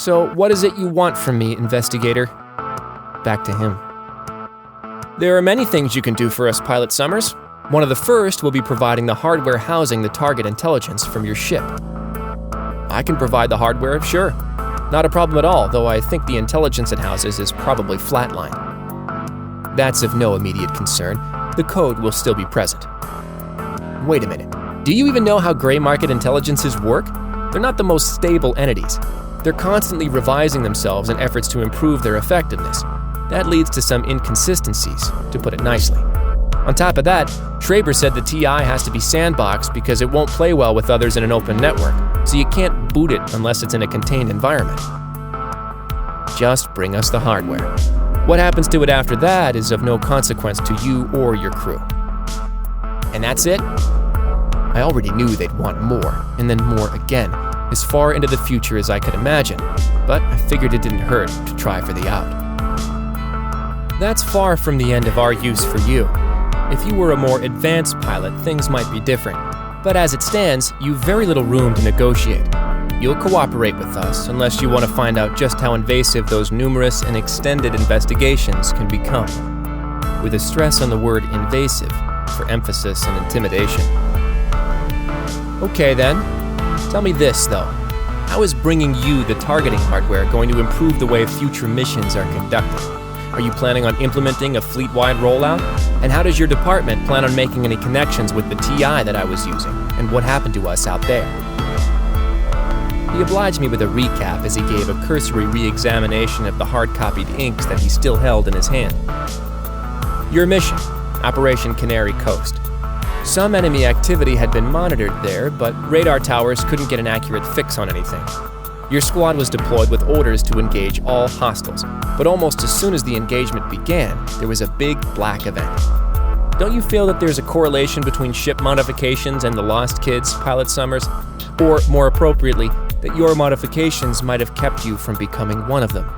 So what is it you want from me, investigator? Back to him. There are many things you can do for us, Pilot Summers. One of the first will be providing the hardware housing the target intelligence from your ship. I can provide the hardware, sure. Not a problem at all, though I think the intelligence it houses is probably flatlined. That's of no immediate concern. The code will still be present. Wait a minute. Do you even know how gray market intelligences work? They're not the most stable entities. They're constantly revising themselves in efforts to improve their effectiveness. That leads to some inconsistencies, to put it nicely. On top of that, Schreiber said the TI has to be sandboxed because it won't play well with others in an open network, so you can't boot it unless it's in a contained environment. Just bring us the hardware. What happens to it after that is of no consequence to you or your crew. And that's it? I already knew they'd want more, and then more again, as far into the future as I could imagine, but I figured it didn't hurt to try for the out. That's far from the end of our use for you. If you were a more advanced pilot, things might be different. But as it stands, you've very little room to negotiate. You'll cooperate with us unless you want to find out just how invasive those numerous and extended investigations can become, with a stress on the word invasive for emphasis and intimidation. Okay then, tell me this though. How is bringing you the targeting hardware going to improve the way future missions are conducted? Are you planning on implementing a fleet-wide rollout? And how does your department plan on making any connections with the TI that I was using? And what happened to us out there? He obliged me with a recap as he gave a cursory re-examination of the hard-copied inks that he still held in his hand. Your mission, Operation Canary Coast. Some enemy activity had been monitored there, but radar towers couldn't get an accurate fix on anything. Your squad was deployed with orders to engage all hostiles, but almost as soon as the engagement began, there was a big black event. Don't you feel that there's a correlation between ship modifications and the Lost Kids, Pilot Summers? Or, more appropriately, that your modifications might have kept you from becoming one of them?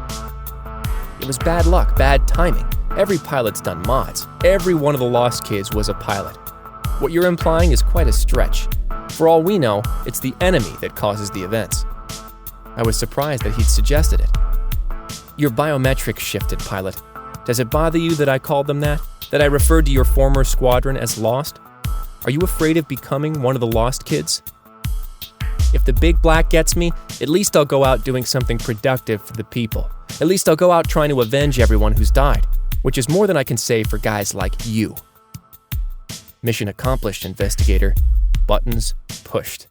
It was bad luck, bad timing. Every pilot's done mods. Every one of the Lost Kids was a pilot. What you're implying is quite a stretch. For all we know, it's the enemy that causes the events. I was surprised that he'd suggested it. Your biometrics shifted, Pilot. Does it bother you that I called them that? That I referred to your former squadron as Lost? Are you afraid of becoming one of the Lost Kids? If the big black gets me, at least I'll go out doing something productive for the people. At least I'll go out trying to avenge everyone who's died, which is more than I can say for guys like you. Mission accomplished, investigator. Buttons pushed.